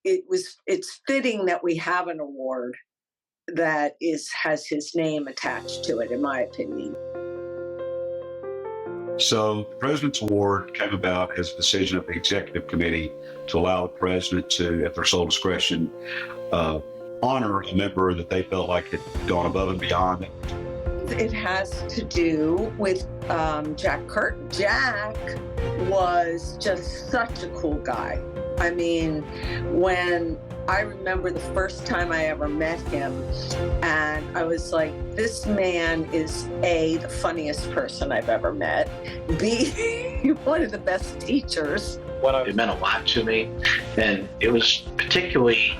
it's fitting that we have an award that has his name attached to it, in my opinion. So the President's Award came about as a decision of the executive committee to allow the president to, at their sole discretion, honor a member that they felt like had gone above and beyond. It has to do with Jack Curtin. Jack was just such a cool guy. I mean, when I remember the first time I ever met him, and I was like, this man is A, the funniest person I've ever met, B, one of the best teachers. It meant a lot to me, and it was particularly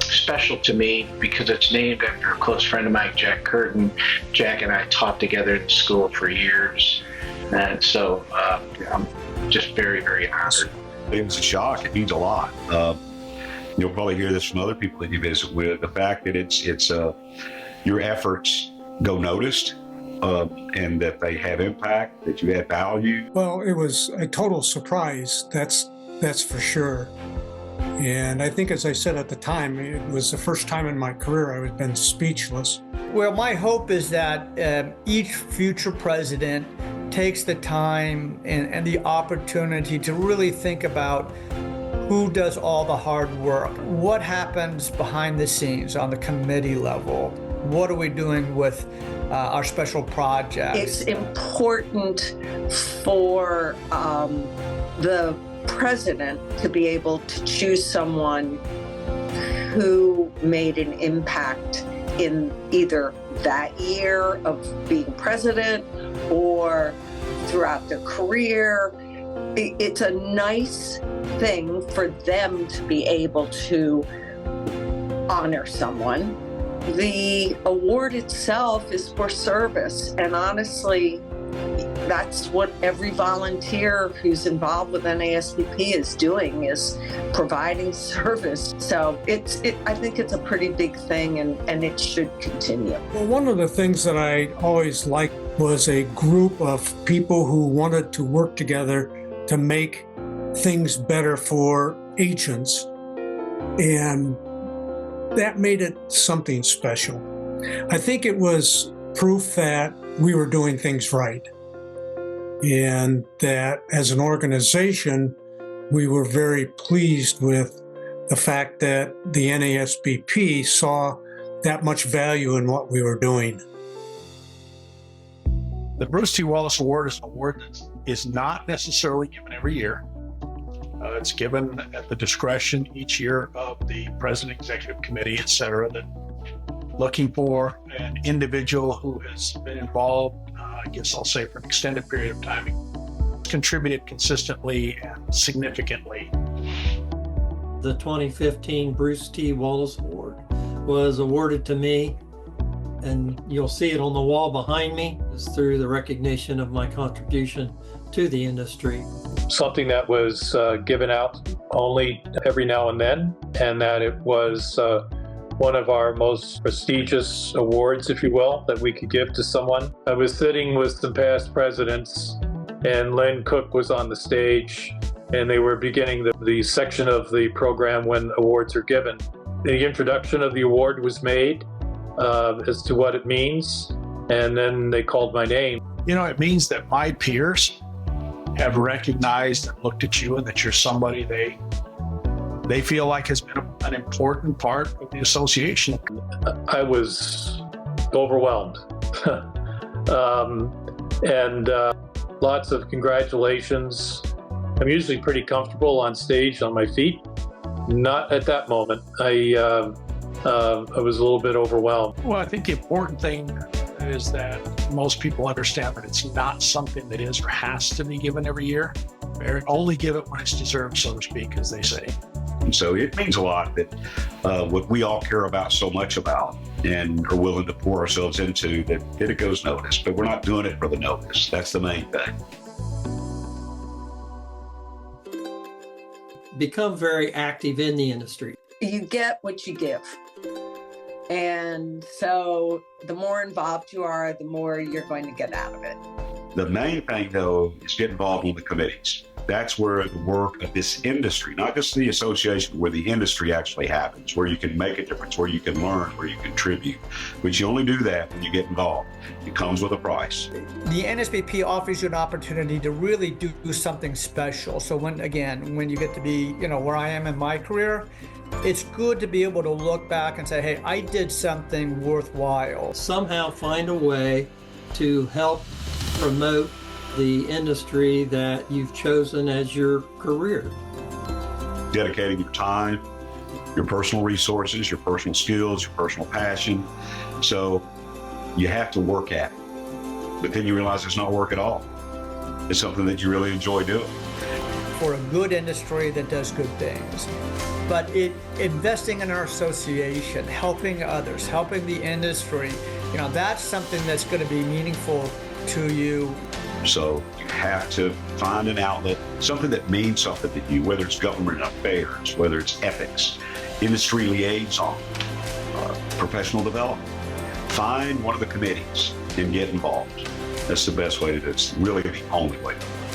special to me because it's named after a close friend of mine, Jack Curtin. Jack and I taught together in school for years, and so I'm just very, very honored. It was a shock. It means a lot. You'll probably hear this from other people that you visit with. The fact that it's your efforts go noticed, and that they have impact, that you add value. Well, it was a total surprise. That's for sure. And I think, as I said at the time, it was the first time in my career I've been speechless. Well, my hope is that each future president takes the time and the opportunity to really think about who does all the hard work, what happens behind the scenes on the committee level, what are we doing with our special projects. It's important for the president to be able to choose someone who made an impact in either that year of being president or throughout their career. It's a nice thing for them to be able to honor someone. The award itself is for service, and honestly, that's what every volunteer who's involved with NASBP is doing, is providing service. So I think it's a pretty big thing, and it should continue. Well, one of the things that I always liked was a group of people who wanted to work together to make things better for agents, and that made it something special. I think it was proof that we were doing things right, and that as an organization, we were very pleased with the fact that the NASBP saw that much value in what we were doing. The Bruce T. Wallace Award is an award that is not necessarily given every year. It's given at the discretion each year of the President, Executive Committee, et cetera, that looking for an individual who has been involved, I guess I'll say for an extended period of time, contributed consistently and significantly. The 2015 Bruce T. Wallace Award was awarded to me, and you'll see it on the wall behind me. It's through the recognition of my contribution to the industry. Something that was given out only every now and then, and that it was one of our most prestigious awards, if you will, that we could give to someone. I was sitting with some past presidents, and Len Cook was on the stage, and they were beginning the section of the program when awards are given. The introduction of the award was made as to what it means, and then they called my name. You know, it means that my peers have recognized and looked at you, and that you're somebody they feel like has been an important part of the association. I was overwhelmed. And lots of congratulations. I'm usually pretty comfortable on stage on my feet. Not at that moment. I was a little bit overwhelmed. Well, I think the important thing is that most people understand that it's not something that is or has to be given every year. They only give it when it's deserved, so to speak, as they say. And so it means a lot that what we all care about so much about and are willing to pour ourselves into, that it goes noticed. But we're not doing it for the notice. That's the main thing. Become very active in the industry. You get what you give. And so the more involved you are, the more you're going to get out of it. The main thing, though, is get involved in the committees. That's where the work of this industry, not just the association, where the industry actually happens, where you can make a difference, where you can learn, where you contribute. But you only do that when you get involved. It comes with a price. The NSBP offers you an opportunity to really do something special. So when you get to be, where I am in my career, it's good to be able to look back and say, hey, I did something worthwhile. Somehow find a way to help promote the industry that you've chosen as your career. Dedicating your time, your personal resources, your personal skills, your personal passion. So you have to work at it. But then you realize it's not work at all. It's something that you really enjoy doing. For a good industry that does good things. But investing in our association, helping others, helping the industry, that's something that's going to be meaningful to you. So you have to find an outlet, something that means something to you, whether it's government affairs, whether it's ethics, industry liaison, professional development. Find one of the committees and get involved. That's the best way to do it. It's really the only way to do it.